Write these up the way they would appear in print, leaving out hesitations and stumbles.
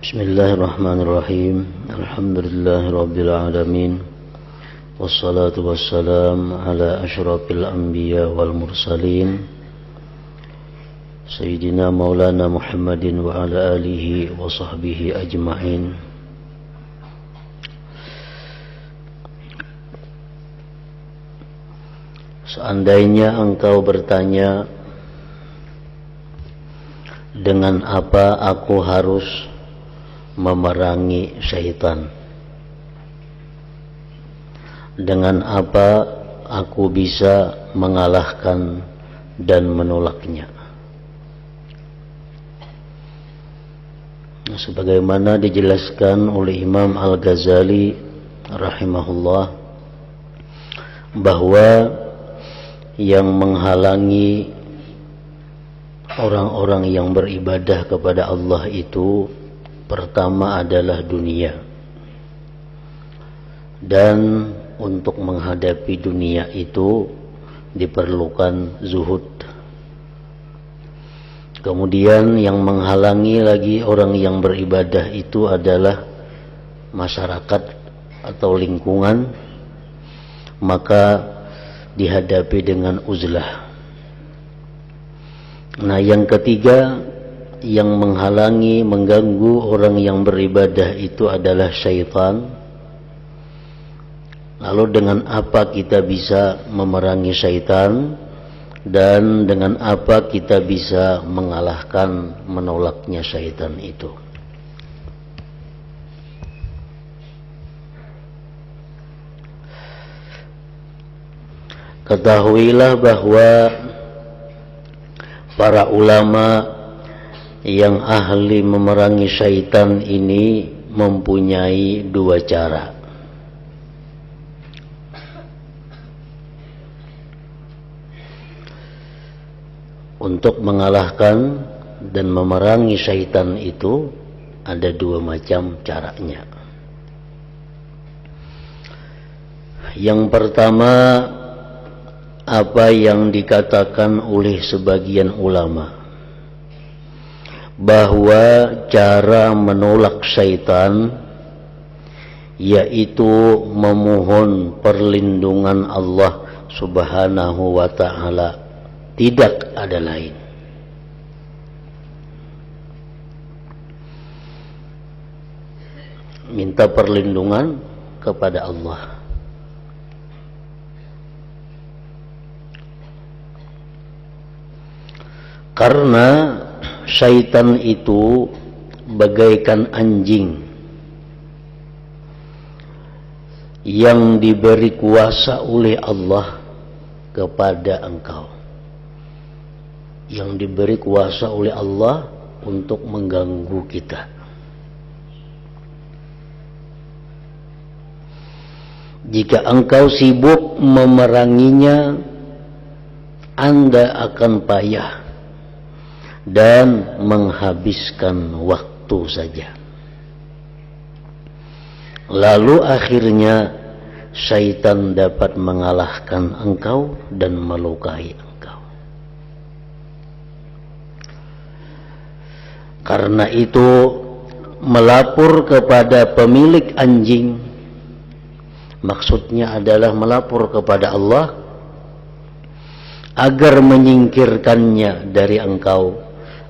Bismillahirrahmanirrahim. Alhamdulillahirabbil alamin. Wassalatu wassalam ala asyrafil anbiya wal mursalin Sayyidina Maulana Muhammadin wa ala alihi wa sahbihi ajma'in. Seandainya engkau bertanya, dengan apa aku harus memerangi syaitan? Dengan apa aku bisa mengalahkan dan menolaknya? Sebagaimana dijelaskan oleh Imam Al-Ghazali rahimahullah, bahwa yang menghalangi orang-orang yang beribadah kepada Allah itu pertama adalah dunia. Dan untuk menghadapi dunia itu diperlukan zuhud. Kemudian yang menghalangi lagi orang yang beribadah itu adalah masyarakat atau lingkungan, maka dihadapi dengan uzlah. Nah, yang ketiga yang menghalangi, mengganggu orang yang beribadah itu adalah syaitan. Lalu dengan apa kita bisa memerangi syaitan, dan dengan apa kita bisa mengalahkan, menolaknya syaitan itu? Ketahuilah bahwa para ulama yang ahli memerangi syaitan ini mempunyai dua cara. Untuk mengalahkan dan memerangi syaitan itu ada dua macam caranya. Yang pertama, apa yang dikatakan oleh sebagian ulama, bahwa cara menolak syaitan yaitu memohon perlindungan Allah Subhanahu wa ta'ala, tidak ada lain. Minta perlindungan kepada Allah. Karena syaitan itu bagaikan anjing yang diberi kuasa oleh Allah kepada engkau, yang diberi kuasa oleh Allah untuk mengganggu kita. Jika engkau sibuk memeranginya, Anda akan payah dan menghabiskan waktu saja. Lalu akhirnya syaitan dapat mengalahkan engkau dan melukai engkau. Karena itu, melapor kepada pemilik anjing, maksudnya adalah melapor kepada Allah agar menyingkirkannya dari engkau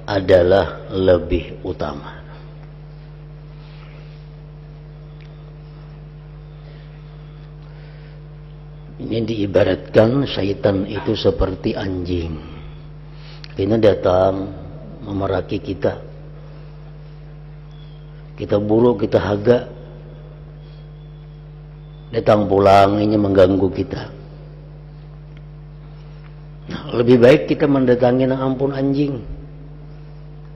adalah lebih utama. Ini diibaratkan syaitan itu seperti anjing. Ini datang memeraki kita. Kita buru, kita haga. Datang pulang, ini mengganggu kita. Nah, lebih baik kita mendatangi ampun anjing.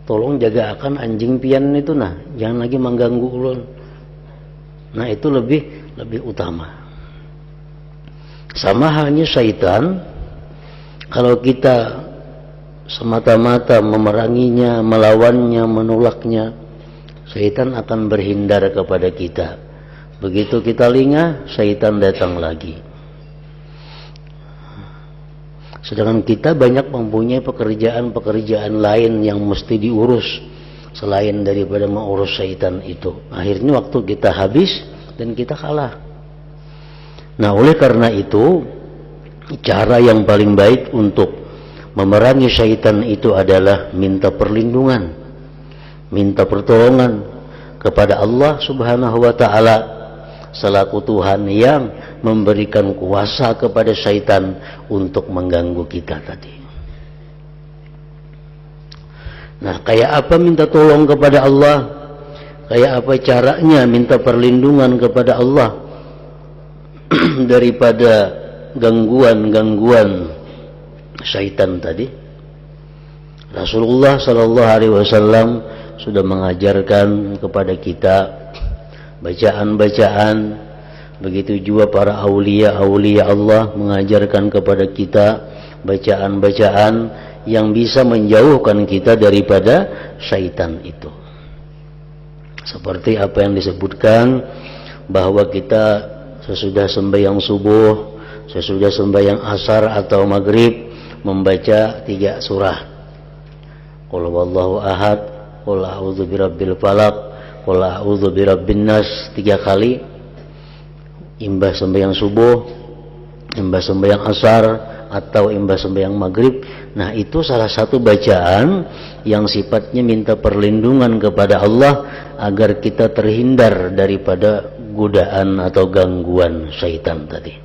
Tolong jaga akan anjing pian itu, nah, jangan lagi mengganggu ulun. Nah, itu lebih utama. Sama halnya syaitan, kalau kita semata-mata memeranginya, melawannya, menolaknya, syaitan akan berhindar kepada kita. Begitu kita lingah, syaitan datang lagi. Sedangkan kita banyak mempunyai pekerjaan-pekerjaan lain yang mesti diurus. selain daripada mengurus syaitan itu. Akhirnya waktu kita habis dan kita kalah. Nah, oleh karena itu cara yang paling baik untuk memerangi syaitan itu adalah minta perlindungan, minta pertolongan kepada Allah Subhanahu wa taala selaku Tuhan yang memberikan kuasa kepada syaitan untuk mengganggu kita tadi. Nah, kayak apa minta tolong kepada Allah? Kayak apa caranya minta perlindungan kepada Allah daripada gangguan-gangguan syaitan tadi? Rasulullah sallallahu alaihi wasallam sudah mengajarkan kepada kita bacaan-bacaan, begitu juga para aulia-aulia Allah mengajarkan kepada kita bacaan-bacaan yang bisa menjauhkan kita daripada syaitan itu. Seperti apa yang disebutkan bahwa kita sesudah sembahyang subuh, sesudah sembahyang asar atau maghrib membaca 3 surah. Qul huwallahu ahad, qul a'udzu birabbil falaq, qul a'udzu birabbin nas 3 kali. Imbah sembahyang subuh, imbah sembahyang asar, atau imbah sembahyang maghrib. Nah, itu salah satu bacaan yang sifatnya minta perlindungan kepada Allah agar kita terhindar daripada godaan atau gangguan syaitan tadi.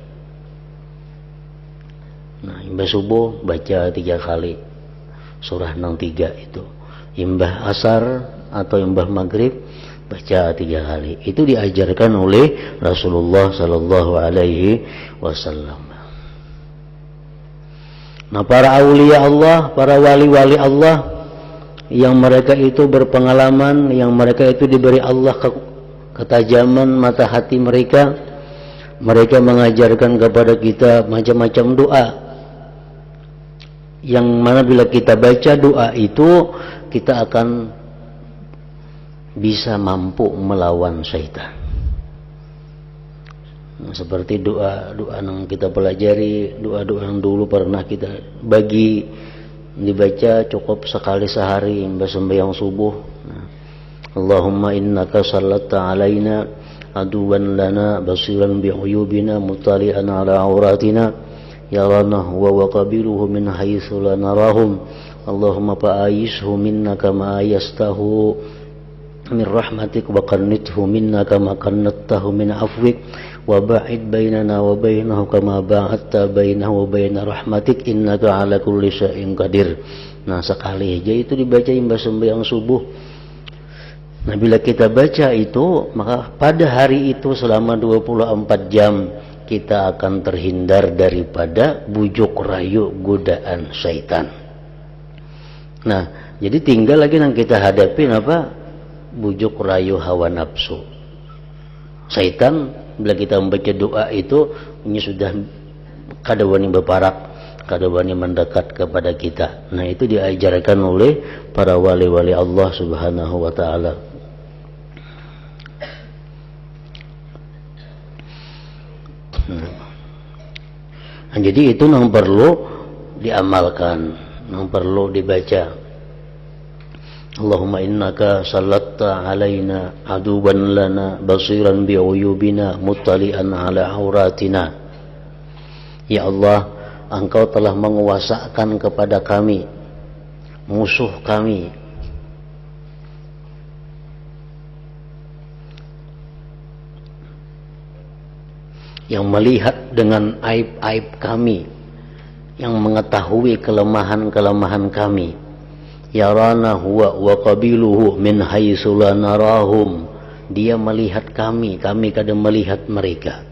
Nah, imbah subuh baca 3 kali surah nang 3 itu. Imbah asar atau imbah maghrib baca 3 kali. Itu diajarkan oleh Rasulullah sallallahu alaihi wasallam. Nah, para aulia Allah, para wali-wali Allah yang mereka itu berpengalaman, yang mereka itu diberi Allah ketajaman mata hati mereka, mereka mengajarkan kepada kita macam-macam doa yang mana bila kita baca doa itu kita akan bisa mampu melawan syaitan. Seperti doa-doa yang kita pelajari, doa-doa yang dulu pernah kita bagi dibaca cukup sekali sehari imbas sembahyang subuh. Allahumma innaka sallatta alaina aduwan lana basiran bi'uyubina mutali'an ala auratina yarana huwa wa qabiluhu min haitsu la narahum Allahumma fa'ayishu minna kama ayastahu min rahmatik wa qannithu minna kama qannattahu min afwik wa ba'id bainana wa bainahu kama ba'adta bainahu wa baina rahmatik innaka ala kulli syai'in qadir. Nah, sekali aja itu dibaca imbas sembahyang subuh. Nah, bila kita baca itu, maka pada hari itu selama 24 jam kita akan terhindar daripada bujuk rayu godaan syaitan. Nah, jadi tinggal lagi yang kita hadapin apa? Bujuk rayu hawa nafsu. Syaitan bila kita membaca doa itu ini sudah kadawani berparak, kadawani mendekat kepada kita. Nah, itu diajarkan oleh para wali-wali Allah Subhanahu wa taala. Nah, jadi itu yang perlu diamalkan, yang perlu dibaca. Allahumma innaka sallatta alaina aduwan lana basiran bi'uyubina muttali'an ala auratina. Ya Allah, Engkau telah menguasakan kepada kami musuh kami yang melihat dengan aib-aib kami, yang mengetahui kelemahan-kelemahan kami. Yarana huwa wa qabiluhu min haitsu la narahum. Dia melihat kami, kami kadang melihat mereka.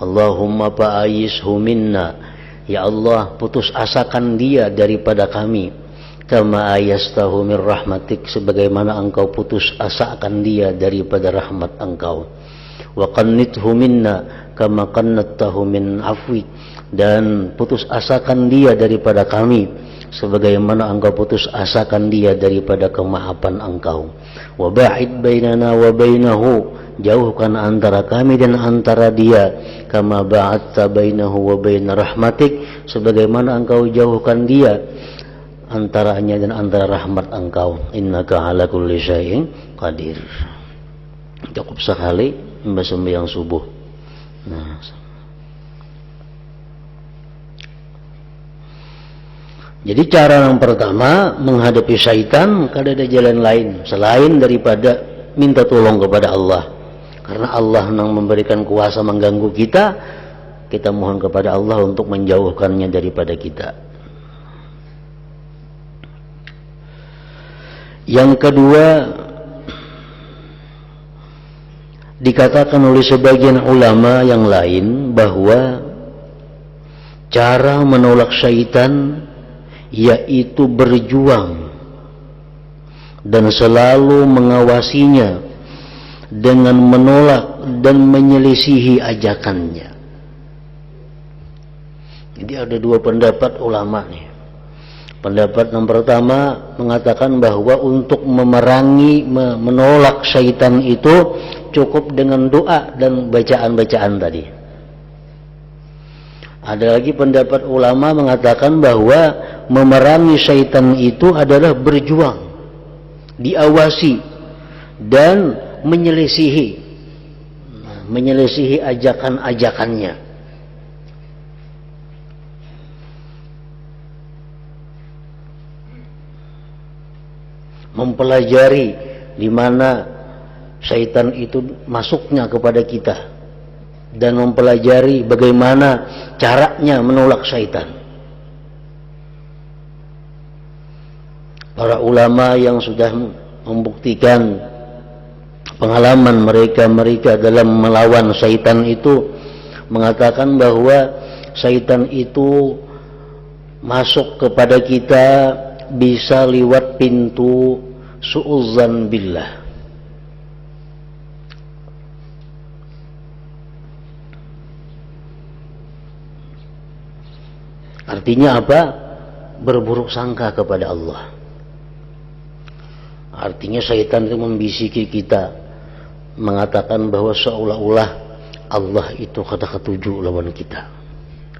Allahumma fa'ayishu minna. Ya Allah, putus asakan dia daripada kami. Kama ayastahu min rahmatik, sebagaimana Engkau putus asakan dia daripada rahmat Engkau. Wa qannithu minna kama qannattahu min afwik, dan putus asakan dia daripada kami sebagaimana Engkau putus asakan dia daripada kemaafan Engkau. Wa ba'id bainana wa bainahu, jauhkan antara kami dan antara dia, kama ba'adta bainahu wa baina rahmatik, sebagaimana Engkau jauhkan dia antaranya dan antara rahmat Engkau. Innaka ala kulli syai'in qadir. Cukup sekali sembahyang subuh. Nah, jadi cara yang pertama menghadapi syaitan, kada ada jalan lain selain daripada minta tolong kepada Allah. Karena Allah yang memberikan kuasa mengganggu kita, kita mohon kepada Allah untuk menjauhkannya daripada kita. Yang kedua, dikatakan oleh sebagian ulama yang lain bahwa cara menolak syaitan yaitu berjuang dan selalu mengawasinya dengan menolak dan menyelisihi ajakannya. Jadi ada dua pendapat ulama nih. Pendapat yang pertama mengatakan bahwa untuk menolak syaitan itu cukup dengan doa dan bacaan-bacaan tadi. Ada lagi pendapat ulama mengatakan bahwa memerangi syaitan itu adalah berjuang, diawasi dan menyelisihi ajakan-ajakannya. Mempelajari di mana syaitan itu masuknya kepada kita dan mempelajari bagaimana caranya menolak syaitan. Para ulama yang sudah membuktikan pengalaman mereka dalam melawan syaitan itu mengatakan bahwa syaitan itu masuk kepada kita bisa lewat pintu su'udzan billah. Artinya apa? Berburuk sangka kepada Allah. Artinya syaitan itu membisiki kita, mengatakan bahwa seolah-olah Allah itu kada ketuju lawan kita,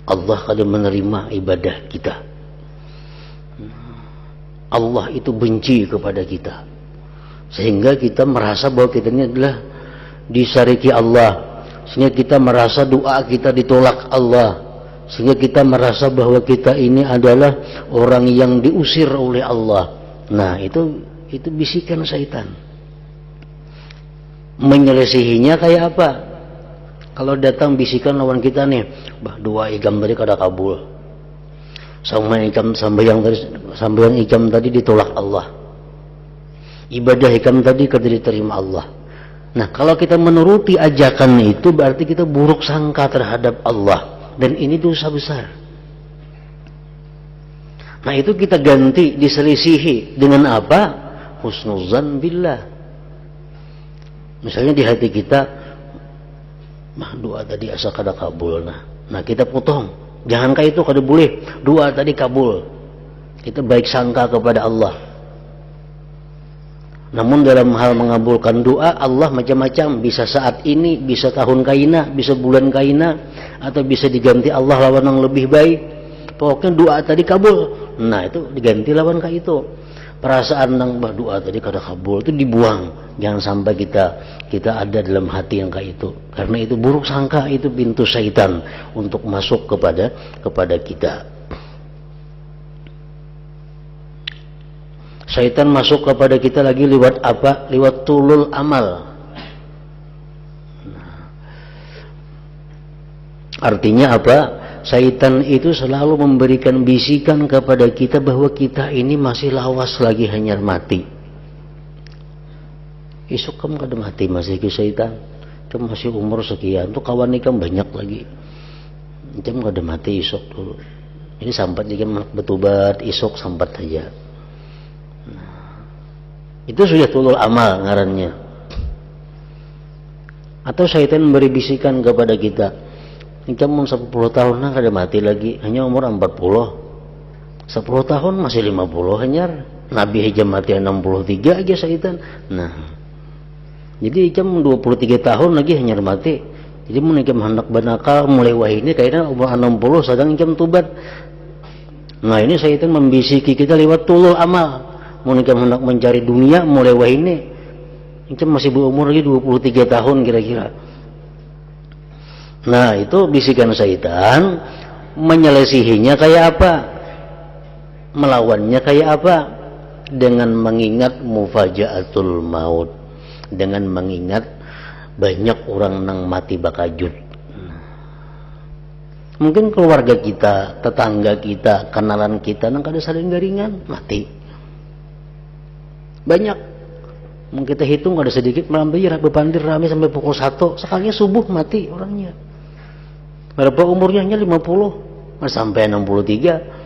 Allah kada menerima ibadah kita, Allah itu benci kepada kita, sehingga kita merasa bahwa kita ini adalah disariki Allah, sehingga kita merasa doa kita ditolak Allah, sehingga kita merasa bahwa kita ini adalah orang yang diusir oleh Allah. Nah, itu bisikan syaitan. Menyelisihinya kayak apa? Kalau datang bisikan lawan kita nih, bah dua ikam tadi kada kabul, sambayang ikam tadi ditolak Allah, ibadah ikam tadi kada diterima Allah. Nah, kalau kita menuruti ajakan itu berarti kita buruk sangka terhadap Allah, dan ini dosa besar. Nah, itu kita ganti, diselisihi dengan apa? Husnuzan billah. Misalnya di hati kita, mah doa tadi asa kada kabul, nah kita potong. Jangankah itu kada boleh, doa tadi kabul, kita baik sangka kepada Allah. Namun dalam hal mengabulkan doa, Allah macam-macam, bisa saat ini, bisa tahun kaina, bisa bulan kaina, atau bisa diganti Allah lawan yang lebih baik. Pokoknya doa tadi kabul, nah itu diganti lawan kayak itu. Perasaan nang berdoa tadi kada kabul itu dibuang. Jangan sampai kita ada dalam hati yang kayak itu. Karena itu buruk sangka, itu pintu syaitan untuk masuk kepada kita. Syaitan masuk kepada kita lagi lewat apa? Lewat tulul amal. Artinya apa? Syaitan itu selalu memberikan bisikan kepada kita bahwa kita ini masih lawas lagi hanyar mati. Isuk kamu kada mati masih ke syaitan. Kamu masih umur sekian tuh kawan ikam banyak lagi. Kamu kada mati isuk dulu. Ini sampat jika betubat isuk sampat saja. Nah, itu sudah tulul amal ngarannya. Atau syaitan memberi bisikan kepada kita, kamu 10 tahun nah kada mati lagi, hanya umur 40. 10 tahun masih 50 hanyar. Nabi aja mati 63 aja syaitan. Nah, jadi kamu 23 tahun lagi hanyar mati. Jadi mun ikam hendak banakal mulai wah ini kayaknya umur 60 sedang ikam tubat. Nah ini syaitan membisiki kita lewat tulul amal. Mau nikah hendak mencari dunia mulai wahine. Kita masih berumur lagi 23 tahun kira-kira. Nah itu bisikan syaitan. Menyelesihinya kayak apa? Melawannya kayak apa? Dengan mengingat mufajaatul maut, dengan mengingat banyak orang nang mati bakajut. Mungkin keluarga kita, tetangga kita, kenalan kita nang kada saling garingan mati. Banyak. Mungkin kita hitung ada sedikit malam bayar bepandir rame sampai pukul 1, sekalinya subuh mati orangnya. Berapa umurnya? Hanya 50, sampai 63.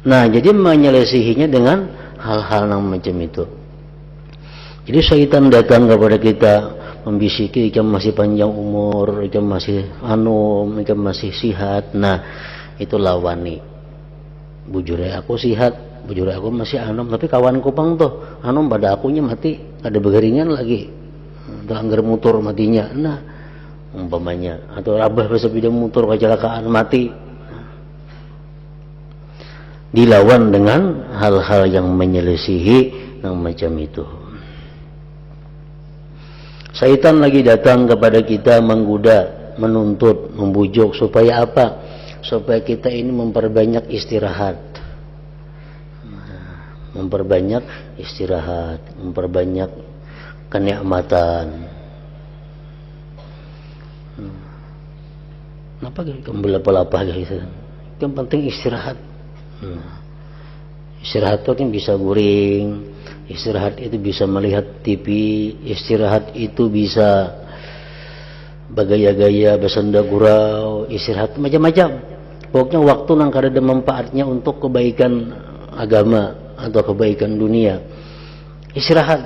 Nah, jadi menyelesihinya dengan hal-hal yang macam itu. Jadi syaitan datang kepada kita membisiki, ikam masih panjang umur, ikam masih ikam masih sihat. Nah, itu lawani. Bujure aku sihat, bujure aku masih tapi kawan kupang tuh pada akunya mati, ada begaringan lagi. Teranggar motor matinya. Nah, umpamanya atau rabah bersepeda motor kecelakaan mati. Dilawan dengan hal-hal yang menyelesihi yang macam itu. Syaitan lagi datang kepada kita menggoda, menuntut, membujuk supaya apa? Supaya kita ini memperbanyak istirahat. Memperbanyak istirahat, memperbanyak kenikmatan. Kenapa kamu belapa-lapa gitu? Yang penting istirahat. Istirahat itu kan bisa guring, istirahat itu bisa melihat TV, istirahat itu bisa bergaya-gaya, bersenda gurau, istirahat macam-macam. Pokoknya waktu nang kada ada manfaatnya untuk kebaikan agama atau kebaikan dunia. Istirahat.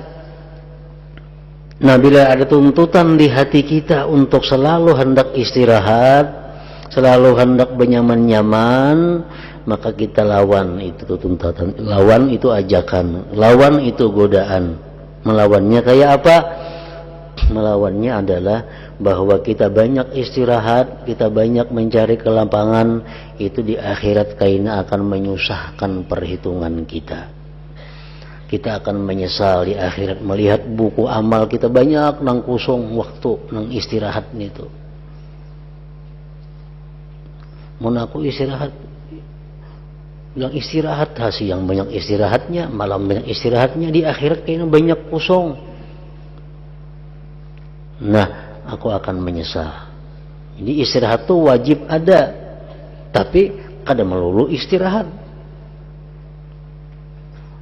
Nah, bila ada tuntutan di hati kita untuk selalu hendak istirahat, selalu hendak bernyaman-nyaman, maka kita lawan itu tuntutan, lawan itu ajakan, lawan itu godaan. Melawannya kayak apa? Melawannya adalah bahwa kita banyak istirahat, kita banyak mencari kelapangan, itu di akhirat kaina akan menyusahkan perhitungan kita. Kita akan menyesal di akhirat melihat buku amal kita banyak nang kosong waktu nang istirahat itu. Mun aku istirahat, bilang istirahat, siang banyak istirahatnya, malam banyak istirahatnya, di akhirat kayaknya banyak kosong. Nah, aku akan menyesal. Jadi istirahat itu wajib ada, tapi kada melulu istirahat.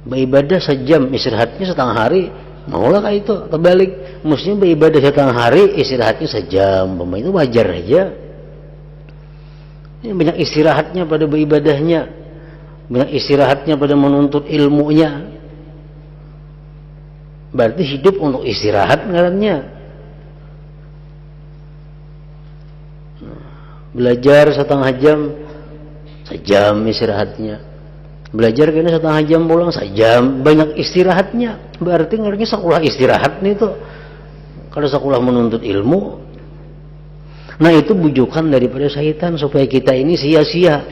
Beribadah sejam, istirahatnya setengah hari, maulah kayak itu. Terbalik, mestinya beribadah setengah hari, istirahatnya sejam, itu wajar aja. Ini banyak istirahatnya pada beribadahnya, banyak istirahatnya pada menuntut ilmunya. Berarti hidup untuk istirahat ngarannya. Belajar setengah jam, sejam istirahatnya. Belajar kena setengah jam pulang, sejam, banyak istirahatnya. Berarti ngarannya sekolah istirahat nih tuh. Kalau sekolah menuntut ilmu, nah itu bujukan daripada syaitan supaya kita ini sia-sia.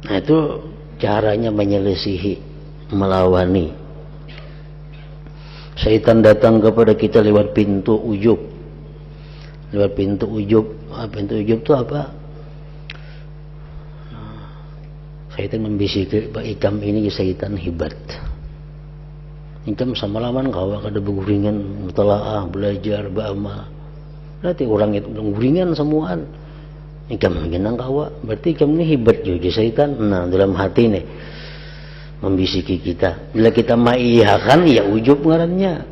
Nah itu caranya menyelesihi, melawani. Syaitan datang kepada kita lewat pintu ujub. Lewat pintu ujub. Pintu ujub itu apa? Syaitan membisiki, Pak Ikam ini syaitan hebat. Ikam sama laman kau kada berguringan mutalaah, belajar, beramal. Berarti orang itu berguringan semuaan. Ikam mengenang kawa, berarti ikam ini hebat juga syaitan. Nah dalam hati nih membisiki kita. Bila kita maiyakan, ya ujub ngarannya.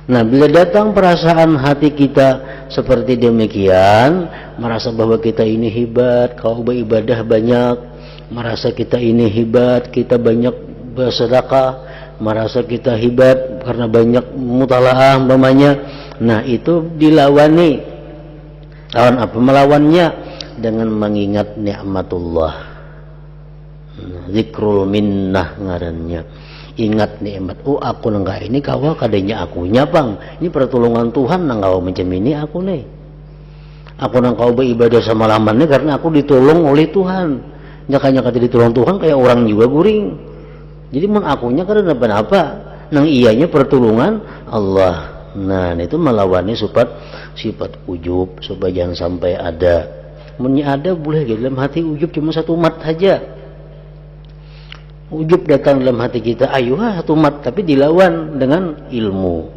Nah bila datang perasaan hati kita seperti demikian, merasa bahwa kita ini hebat, kau beribadah banyak, merasa kita ini hebat, kita banyak bersedekah, merasa kita hebat karena banyak mutalaah umpamanya. Nah itu dilawani. Lawan apa? Melawannya dengan mengingat nikmatullah, zikrul minnah ngarannya. ingat nikmat. Oh aku nengka ini kawa kadenya akunya bang. Ini pertolongan Tuhan nang kawa mencemini aku nih. Aku nang kawa beribadah sama lamannya karena aku ditolong oleh Tuhan. Nyakanya kata ditolong Tuhan kayak orang juga guring. Jadi mang akunya karena apa? Nang iyanya pertolongan Allah. Nah itu melawannya sifat ujub supaya jangan sampai ada. Menya ada boleh dalam hati ujub cuma satu mat saja. Ujub datang dalam hati kita, ayo satu mat, tapi dilawan dengan ilmu.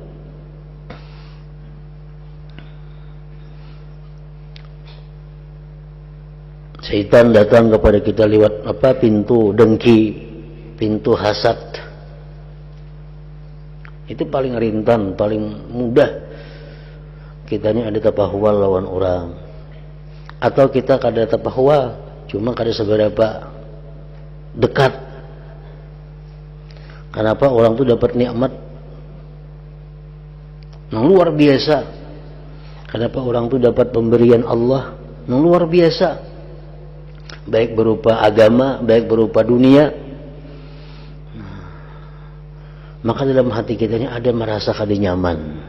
Syaitan datang kepada kita lewat pintu dengki, pintu hasad. Itu paling rintan, paling mudah. Kita ini ada tapahwa lawan orang. Atau kita kada tapahwa, cuma kada seberapa dekat. Kenapa orang itu dapat nikmat yang luar biasa? Kenapa orang itu dapat pemberian Allah yang luar biasa? Baik berupa agama, baik berupa dunia. Maka dalam hati kita ini ada merasa kada nyaman.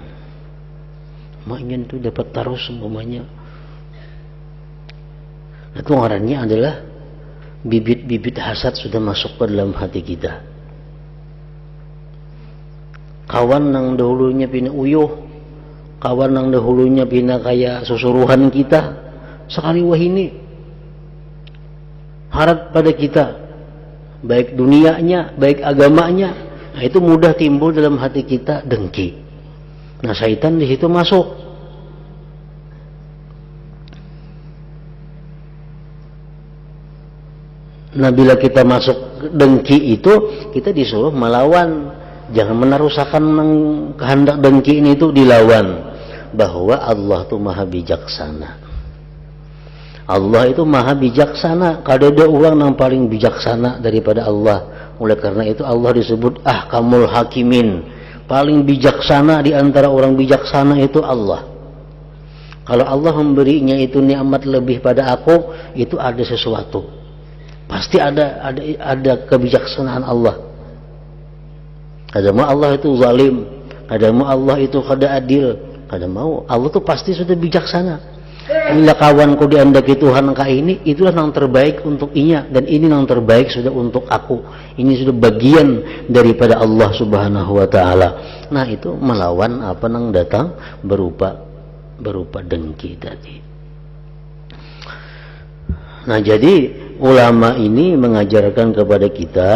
Maknya itu dapat taruh semuanya. Itu ngarannya adalah bibit-bibit hasad sudah masuk ke dalam hati kita. Kawan nang dahulunya pina uyuh, kawan nang dahulunya pina kayak susuruhan kita, sekali wahini harap pada kita, baik dunianya, baik agamanya, nah itu mudah timbul dalam hati kita dengki. Nah syaitan di situ masuk. Nah bila kita masuk dengki itu, kita disuruh melawan. Jangan menarusakan kehendak dengki ini itu dilawan. Bahwa Allah itu maha bijaksana. Allah itu maha bijaksana. Kada ada orang yang paling bijaksana daripada Allah. Oleh karena itu Allah disebut ahkamul hakimin. Paling bijaksana di antara orang bijaksana itu Allah. Kalau Allah memberinya itu nikmat lebih pada aku, itu ada sesuatu. Pasti ada kebijaksanaan Allah. Kada mau Allah itu zalim, kada mau Allah itu kada adil, kada mau Allah itu pasti sudah bijaksana. Bila kawanku diandaki Tuhan ka ini, itulah yang terbaik untuk inya, dan ini yang terbaik sudah untuk aku. Ini sudah bagian daripada Allah Subhanahu wa taala. Nah, itu melawan apa yang datang berupa dengki tadi. Nah, jadi ulama ini mengajarkan kepada kita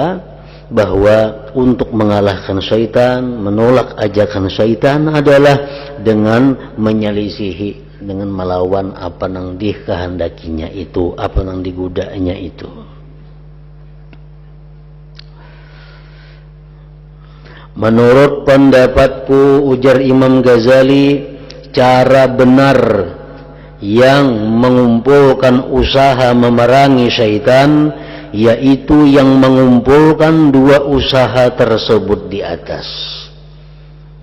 bahwa untuk mengalahkan syaitan, menolak ajakan syaitan adalah dengan menyelisihi, dengan melawan apa yang dikehendakinya itu, apa yang digodanya itu. Menurut pendapatku, ujar Imam Ghazali, cara benar yang mengumpulkan usaha memerangi syaitan yaitu yang mengumpulkan dua usaha tersebut di atas.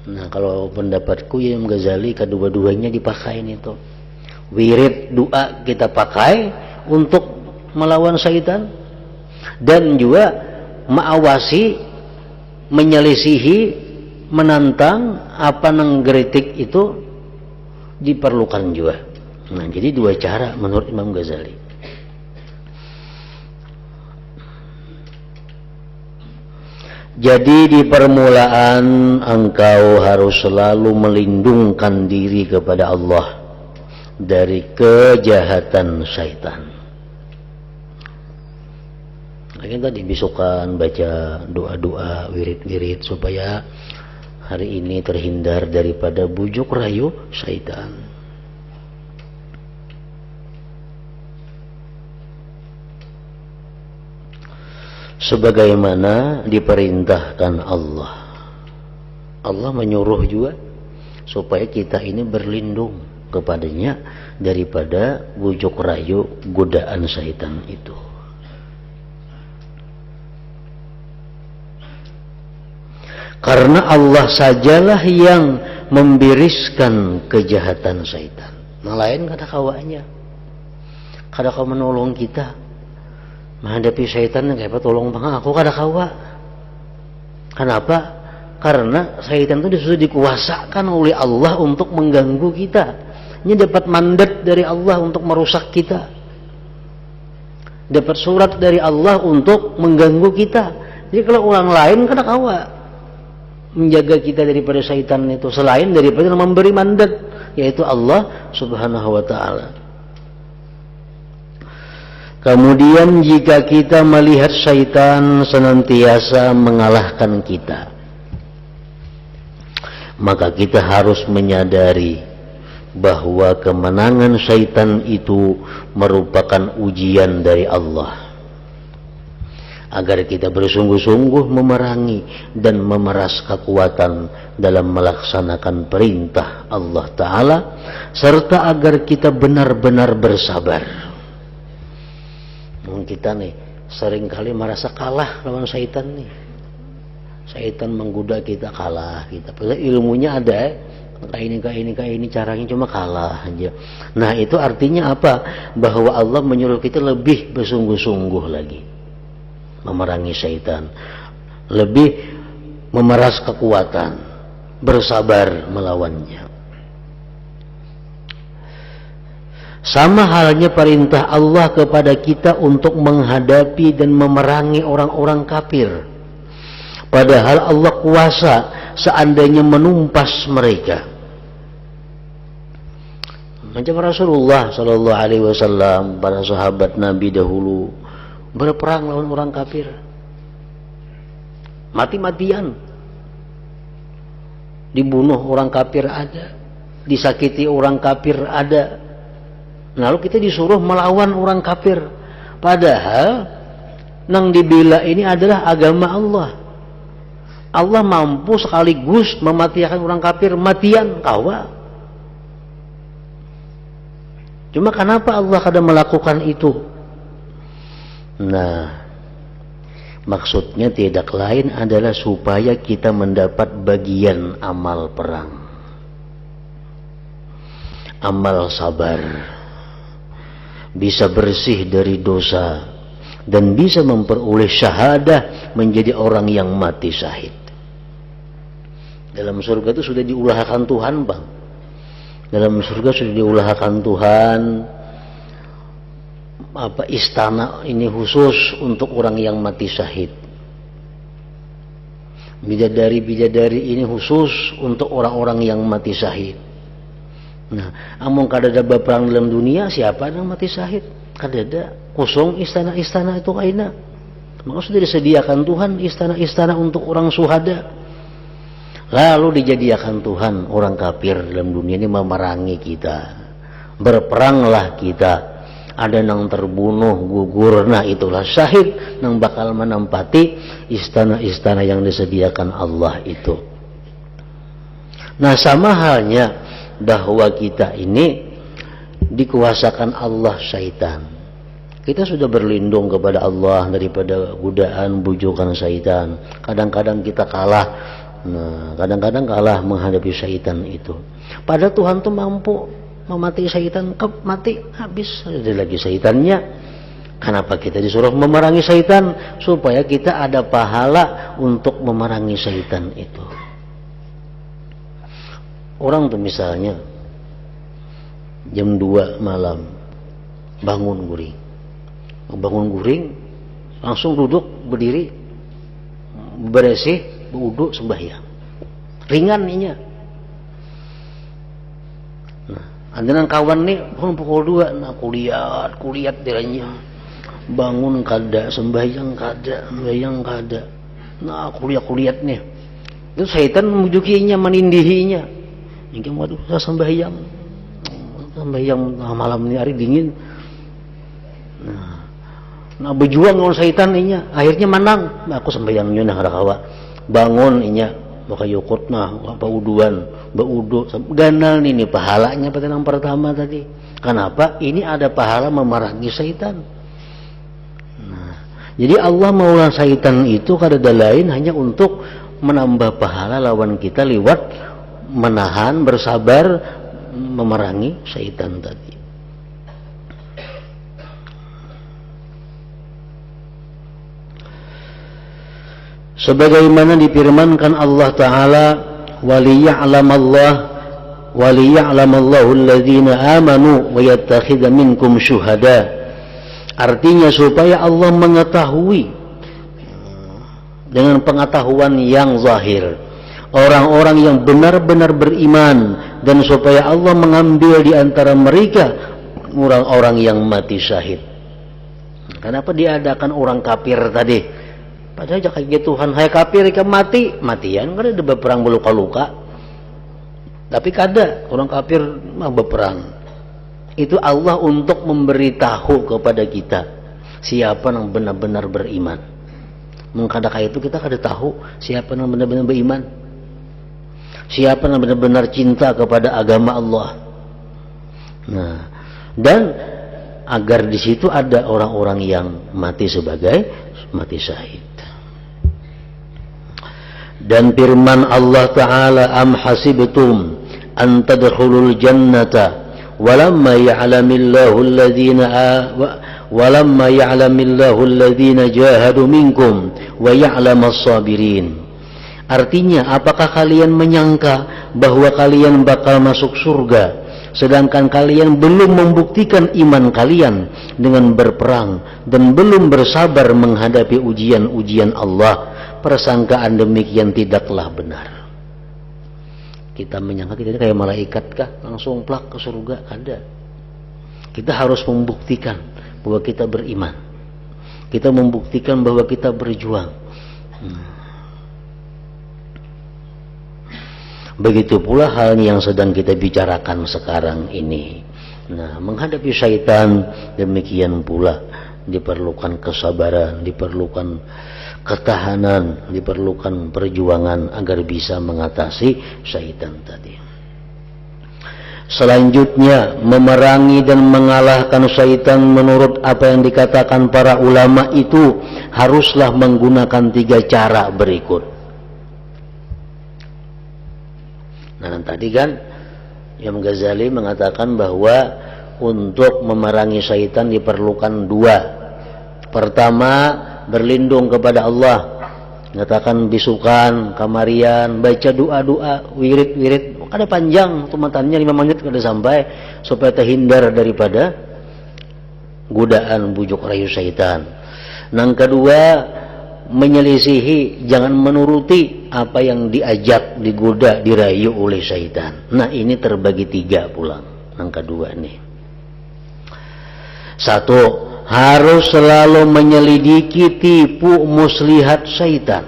Nah, kalau pendapatku Imam Ghazali, kedua-duanya dipakai itu. Wirid doa kita pakai untuk melawan syaitan, dan juga mengawasi, menyelisihi, menantang apa yang kritik itu diperlukan juga. Nah, jadi dua cara menurut Imam Ghazali. Jadi di permulaan engkau harus selalu melindungkan diri kepada Allah dari kejahatan syaitan. Lagi tadi bisukan baca doa-doa, wirid-wirid supaya hari ini terhindar daripada bujuk rayu syaitan. Sebagaimana diperintahkan Allah. Allah menyuruh juga supaya kita ini berlindung kepadanya daripada bujuk rayu godaan syaitan itu. Karena Allah sajalah yang membiriskan kejahatan syaitan. Yang lain kada kawanya. Kada kau menolong kita menghadapi syaitan yang kayak tolong bang aku kada kawa. Kenapa? Karena syaitan itu sudah dikuasakan oleh Allah untuk mengganggu kita. Ini dapat mandat dari Allah untuk merusak kita. Dapat surat dari Allah untuk mengganggu kita. Jadi kalau orang lain kena kawa menjaga kita daripada syaitan itu, selain daripada memberi mandat, yaitu Allah Subhanahu wa ta'ala. Kemudian jika kita melihat syaitan senantiasa mengalahkan kita, maka kita harus menyadari bahwa kemenangan syaitan itu merupakan ujian dari Allah, agar kita bersungguh-sungguh memerangi dan memeras kekuatan dalam melaksanakan perintah Allah Ta'ala, serta agar kita benar-benar bersabar. Kita nih seringkali merasa kalah lawan syaitan nih. Syaitan menggoda kita, kalah kita. Padahal ilmunya ada, kayak ini caranya, cuma kalah aja. Nah itu artinya apa? Bahwa Allah menyuruh kita lebih bersungguh-sungguh lagi memerangi syaitan, lebih memeras kekuatan, bersabar melawannya. Sama halnya perintah Allah kepada kita untuk menghadapi dan memerangi orang-orang kafir. Padahal Allah kuasa seandainya menumpas mereka. Macam Rasulullah Sallallahu Alaihi Wasallam, para sahabat Nabi dahulu berperang lawan orang kafir, mati-matian, dibunuh orang kafir ada, disakiti orang kafir ada. Lalu kita disuruh melawan orang kafir, padahal nang dibela ini adalah agama Allah. Allah mampu sekaligus mematikan orang kafir matian kawa. Cuma kenapa Allah kadang melakukan itu? Nah, maksudnya tidak lain adalah supaya kita mendapat bagian amal perang, amal sabar, bisa bersih dari dosa, dan bisa memperoleh syahadah, menjadi orang yang mati syahid. Dalam surga itu sudah diulahkan Tuhan, Bang. Dalam surga sudah diulahkan Tuhan istana ini khusus untuk orang yang mati syahid. Bidadari-bidadari ini khusus untuk orang-orang yang mati syahid. Nah, amun kadada perang dalam dunia, siapa yang mati syahid? Kadada, kosong istana-istana itu kaina. Maka sudah disediakan Tuhan istana-istana untuk orang syuhada. Lalu dijadikan Tuhan orang kafir dalam dunia ini memerangi kita. Berperanglah kita. Ada yang terbunuh, gugur, nah itulah syahid yang bakal menempati istana-istana yang disediakan Allah itu. Nah, sama halnya bahwa kita ini dikuasakan Allah syaitan. Kita sudah berlindung kepada Allah daripada godaan bujukan syaitan. Kadang-kadang kita kalah. Nah, kadang-kadang kalah menghadapi syaitan itu. Padahal Tuhan tuh mampu memati syaitan, mati habis ada lagi syaitannya. Kenapa kita disuruh memerangi syaitan? Supaya kita ada pahala untuk memerangi syaitan itu. Orang tuh misalnya jam 2 malam bangun guring, langsung duduk berdiri, beresih, berwudu, sembahyang, ringan inya. Nah, ada kawan nih bangun pukul 2, nah kulihat diranya, bangun kada, sembahyang kada, nah kulihat nih, itu syaitan memujukinya, menindihinya. Mungkin waduh saya sembahyang malam ini hari dingin. Nah berjuang dengan syaitan inya, akhirnya menang. Nah, aku sembahyangnya nah kawa. Bangun inya, maka yukut nah apa uduan, baudu ganal ini pahalanya pada yang pertama tadi. Kenapa? Ini ada pahala memerangi syaitan. Nah, jadi Allah maulah syaitan itu kada lain hanya untuk menambah pahala lawan kita lewat menahan, bersabar, memerangi syaitan tadi. Sebagaimana difirmankan Allah Ta'ala, waliya'lamallahu alladhina amanu wa yattakhidha minkum syuhada. Artinya supaya Allah mengetahui dengan pengetahuan yang zahir orang-orang yang benar-benar beriman, dan supaya Allah mengambil di antara mereka orang-orang yang mati syahid. Kenapa diadakan orang kafir tadi? Padahal jaka Tuhan, hai kafir ikan matian kan ada berperang beluka-luka. Tapi kada orang kafir mah berperang. Itu Allah untuk memberitahu kepada kita siapa yang benar-benar beriman. Mengkadakah itu kita kada tahu siapa yang benar-benar beriman, siapa yang benar-benar cinta kepada agama Allah. Nah, dan agar di situ ada orang-orang yang mati sebagai mati syahid. Dan firman Allah Ta'ala, am hasibtum an tadkhulul jannata walamma ya'lamillahu alladhina jahadu minkum wa ya'lamas sabirin. Artinya, apakah kalian menyangka bahwa kalian bakal masuk surga sedangkan kalian belum membuktikan iman kalian dengan berperang dan belum bersabar menghadapi ujian-ujian Allah? Persangkaan demikian tidaklah benar. Kita menyangka kita kayak malaikat kah langsung plak ke surga? Ada. Kita harus membuktikan bahwa kita beriman. Kita membuktikan bahwa kita berjuang. Begitu pula halnya yang sedang kita bicarakan sekarang ini. Nah, menghadapi syaitan demikian pula diperlukan kesabaran, diperlukan ketahanan, diperlukan perjuangan agar bisa mengatasi syaitan tadi. Selanjutnya, memerangi dan mengalahkan syaitan menurut apa yang dikatakan para ulama itu haruslah menggunakan 3 cara berikut. Nah, tadi kan Imam Ghazali mengatakan bahwa untuk memerangi syaitan diperlukan 2. Pertama, berlindung kepada Allah, mengatakan bisukan, kamarian, baca doa-doa, wirid-wirid, ada panjang tumatannya 5 menit kada sampai, supaya terhindar daripada godaan bujuk rayu syaitan. Yang kedua, menyelisihi, jangan menuruti apa yang diajak, digoda, dirayu oleh syaitan. Nah, ini terbagi 3 pulang. Yang kedua nih, 1, harus selalu menyelidiki tipu muslihat syaitan.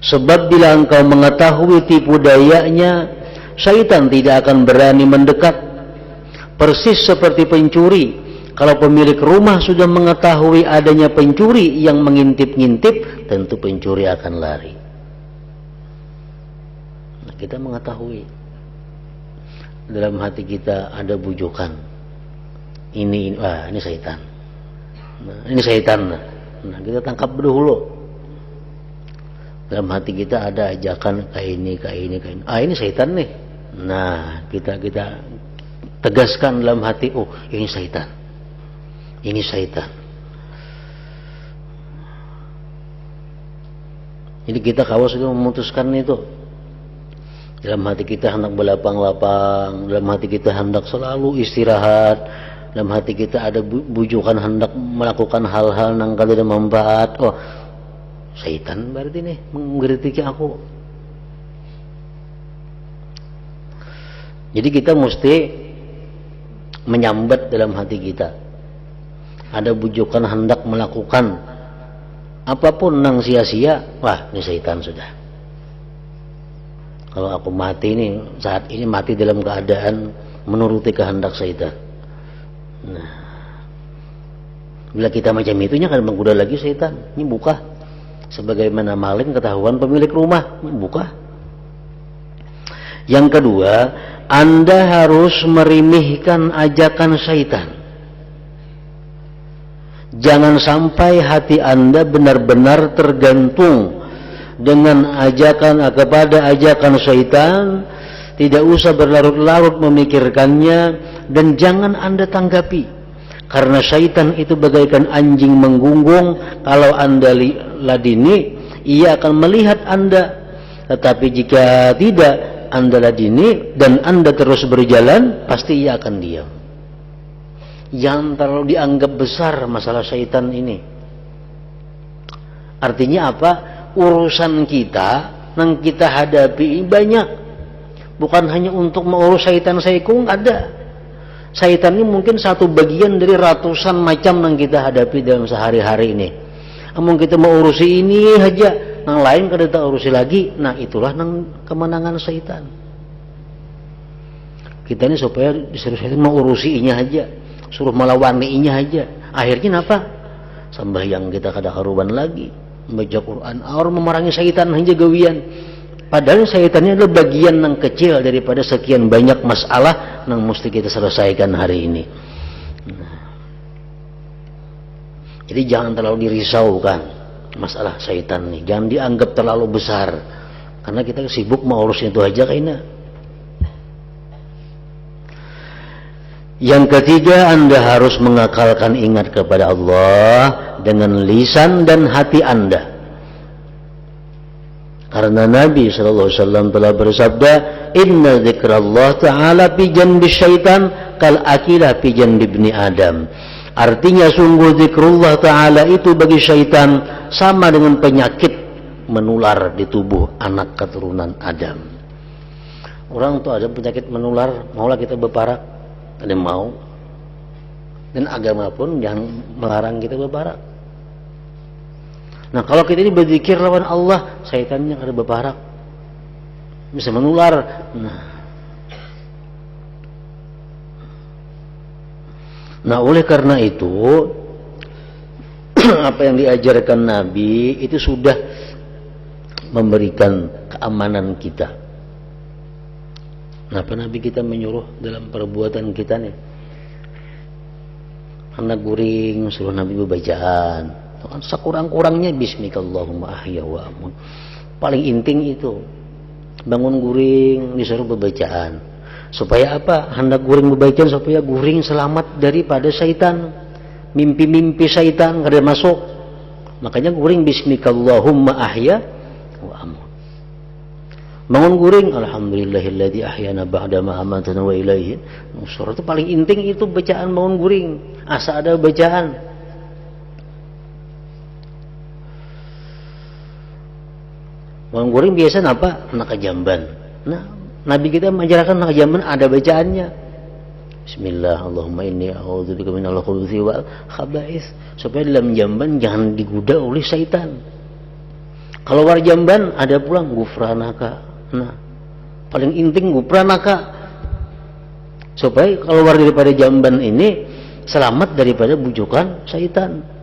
Sebab bila engkau mengetahui tipu dayanya, syaitan tidak akan berani mendekat. Persis seperti pencuri. Kalau pemilik rumah sudah mengetahui adanya pencuri yang mengintip-ngintip, tentu pencuri akan lari. Nah, kita mengetahui dalam hati kita ada bujukan. Ini syaitan. Nah, ini syaitan. Nah, kita tangkap dulu. Dalam hati kita ada ajakan kayak ini. Ini syaitan nih. Nah, kita tegaskan dalam hati, oh, ini syaitan. Ini syaitan. Jadi kita kalau sudah memutuskan itu, dalam hati kita hendak berlapang-lapang, dalam hati kita hendak selalu istirahat, dalam hati kita ada bujukan hendak melakukan hal-hal yang kada ada manfaat. Oh, syaitan berarti nih mengkritiki aku. Jadi kita mesti menyambat dalam hati kita. Ada bujukan hendak melakukan apapun yang sia-sia, wah, ini syaitan sudah. Kalau aku mati ini, saat ini mati dalam keadaan menuruti kehendak syaitan. Nah, bila kita macam itunya kan menggoda lagi syaitan. Ini buka. Sebagaimana maling ketahuan pemilik rumah, ini buka. Yang kedua, Anda harus merimihkan ajakan syaitan. Jangan sampai hati Anda benar-benar tergantung dengan kepada ajakan syaitan. Tidak usah berlarut-larut memikirkannya, dan jangan Anda tanggapi. Karena syaitan itu bagaikan anjing menggunggong, kalau Anda ladini, ia akan melihat Anda. Tetapi jika tidak Anda ladini dan Anda terus berjalan, pasti ia akan diam. Jangan terlalu dianggap besar masalah syaitan ini. Artinya apa? Urusan kita yang kita hadapi banyak. Bukan hanya untuk mengurus syaitan saikung, ada. Syaitan ini mungkin satu bagian dari ratusan macam yang kita hadapi dalam sehari-hari ini. Namun kita mau urusi ini aja, yang lain kada kita urusi lagi. Nah itulah kemenangan syaitan. Kita ini supaya disuruh syaitan mau urusi ini aja, suruh melawan ini aja. Akhirnya apa? Sembahyang kita kada karuban lagi, membaca Quran, orang memerangi syaitan aja gawian. Padahal syaitannya adalah bagian yang kecil daripada sekian banyak masalah yang mesti kita selesaikan hari ini. Jadi jangan terlalu dirisaukan masalah syaitan ini. Jangan dianggap terlalu besar. Karena kita sibuk mau urus itu aja kayaknya. Yang ketiga, Anda harus mengakalkan ingat kepada Allah dengan lisan dan hati Anda. Karena Nabi SAW telah bersabda, Inna zikrallah ta'ala fi janbi syaitan kal akilah fi janbi ibni Adam. Artinya sungguh zikrullah ta'ala itu bagi syaitan sama dengan penyakit menular di tubuh anak keturunan Adam. Orang tuh ada penyakit menular, maulah kita berparak, ada mau. Dan agama pun jangan melarang kita berparak. Nah kalau kita ini berzikir lawan Allah, syaitannya kada berparak, bisa menular. Nah oleh karena itu apa yang diajarkan Nabi itu sudah memberikan keamanan kita. Kenapa Nabi kita menyuruh dalam perbuatan kita nih? Anak guring suruh Nabi berbacaan. Sekurang-kurangnya bismikallahumma ahya wa amut. Paling inting itu. Bangun guring disuruh berbacaan. Supaya apa? Hendak guring berbacaan supaya guring selamat daripada syaitan. Mimpi-mimpi syaitan kada masuk. Makanya guring bismikallahumma ahya wa amut. Bangun guring alhamdulillahilladzi ahyana ba'da ma amatana wa ilaihi. Surah itu paling inting itu bacaan bangun guring. Asa ada bacaan. Bangun guring biasa apa? Anak jamban. Nah, Nabi kita mengajarkan anak jamban ada bacaannya. Bismillah, Allahumma inni a'udzubika minal khubuthi wal khaba'is. Supaya dalam jamban jangan digoda oleh syaitan. Kalau luar jamban ada pulang gufranaka. Nah, paling inting gufranaka. Supaya kalau keluar daripada jamban ini selamat daripada bujukan syaitan.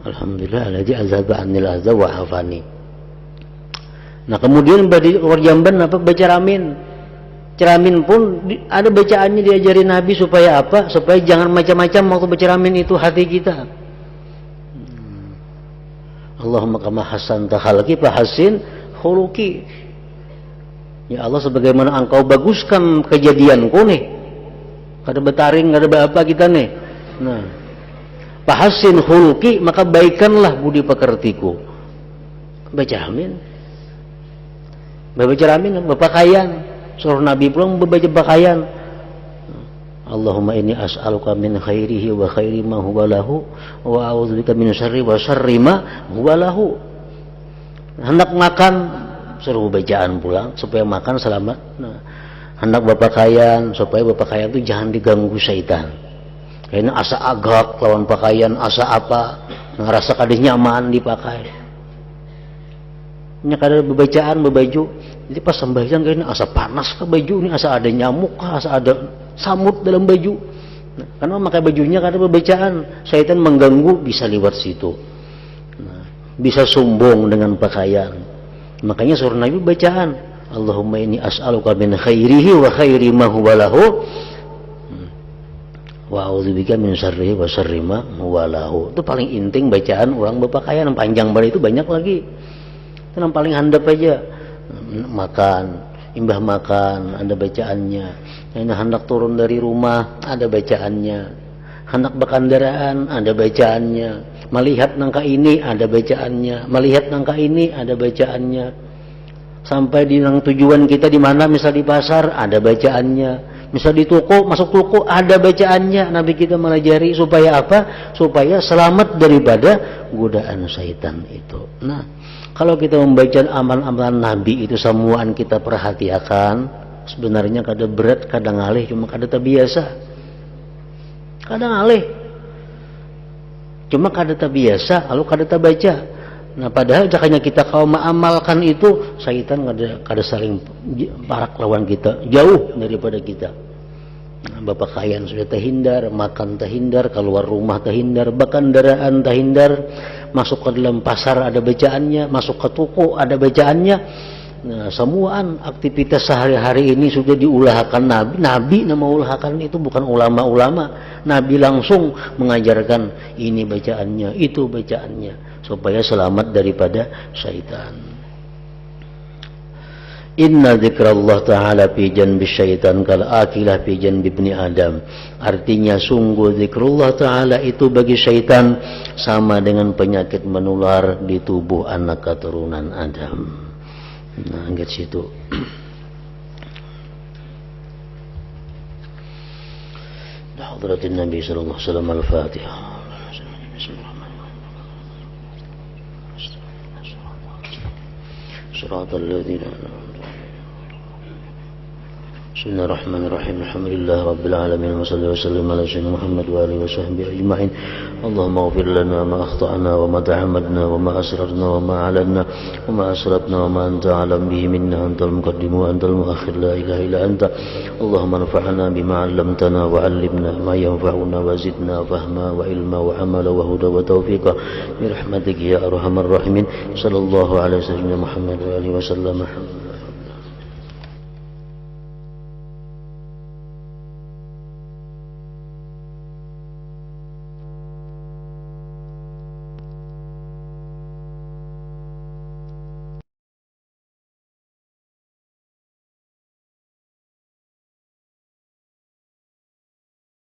Alhamdulillah alladzi azhaba 'anil adza wa afani. Nah, kemudian bagi luar jamban apa? Baca ramin. Ceramin pun ada bacaannya diajari Nabi supaya apa? Supaya jangan macam-macam waktu baca ramin itu hati kita. Allahumma kama hasanta khalqi fa hassin khuluqi. Ya Allah, sebagaimana engkau baguskan kejadianku nih. Kada betaring, kada apa kita nih. Nah, Fahasin khulqi, maka baikkanlah budi pekertiku. Baca amin. Baca amin, berpakaian. Suruh Nabi pulang membaca pakaian. Allahumma inni as'aluka min khairihi wa khairi ma huwa lahu wa a'udzubika min syarri wa syarri ma huwa lahu. Hendak makan, suruh bacaan pulang supaya makan selamat. Nah, hendak berpakaian supaya berpakaian itu jangan diganggu syaitan. Kayaknya asa agak lawan pakaian, asa apa, ngerasa kadeh nyaman dipakai. Nya kada bebacaan, bebaju. Jadi pas sembahyang kayaknya asa panas ke baju ini, asa ada nyamuk, asa ada samut dalam baju. Nah, karena memakai bajunya kada bebacaan, syaitan mengganggu bisa lewat situ. Nah, bisa sombong dengan pakaian. Makanya suruh Nabi bacaan, Allahumma inni as'aluka min khairihi wa khairi ma huwa lahu wa a'udzubika min syarrihi wa syarri ma huwa lahu. Itu paling inting bacaan orang berpakaian. Panjang banget itu banyak lagi. Itu yang paling handap aja. Makan imbah makan, ada bacaannya. Ini hendak turun dari rumah, ada bacaannya. Hendak berkendaraan, ada bacaannya. Melihat nangka ini, ada bacaannya. Melihat nangka ini, ada bacaannya. Sampai di nang tujuan kita di mana, misal di pasar, ada bacaannya. Misal di toko, masuk toko, ada bacaannya. Nabi kita melajari supaya apa? Supaya selamat daripada godaan syaitan itu. Nah, kalau kita membaca amalan-amalan Nabi itu semuaan kita perhatikan, sebenarnya kadang berat, kadang alih, cuma kadang tak biasa. Kadang alih, cuma kadang tak biasa, lalu kadang tak baca. Nah, padahal jakanya kita kalau mengamalkan itu, syaitan kada saling parak lawan kita, jauh daripada kita. Nah, bapak kayaan sudah terhindar, makan terhindar, keluar rumah terhindar, berkendaraan terhindar, masuk ke dalam pasar ada bacaannya, masuk ke toko ada bacaannya. Nah, semuaan aktivitas sehari-hari ini sudah diulahkan Nabi. Nabi nama ulahkan itu bukan ulama-ulama. Nabi langsung mengajarkan ini bacaannya, itu bacaannya, supaya selamat daripada syaitan. Inna dzikrallah ta'ala fi janbi syaitan kal akilah fi janbi ibni Adam. Artinya sungguh zikrullah ta'ala itu bagi syaitan sama dengan penyakit menular di tubuh anak keturunan Adam. Nah, angkat situ. Hadratin Nabi sallallahu alaihi wasallam al-Fatihah. Shiratal ladzina Bismillahirrahmanirrahim. Alhamdulillah rabbil alamin wa sallallahu wasallam ala sayyidina Muhammad wa alihi wa sahbihi ajma'in. Allahumma ighfir lana ma akhta'na wa ma ta'ammadna wa ma asrarna wa ma 'alanna wa ma asrafna wa ma anta 'alam bihi minna antal muqaddim wa antal muakhir la ilaha illa anta. Allahumma anfa'na bima 'allamtana wa 'allimna ma yanfa'una wa zidna fahma wa ilma wa amala wa huda wa tawfiqa bi rahmatika ya arhamar rahimin. Sallallahu alaihi wasallam Muhammad wa alihi wa sallam.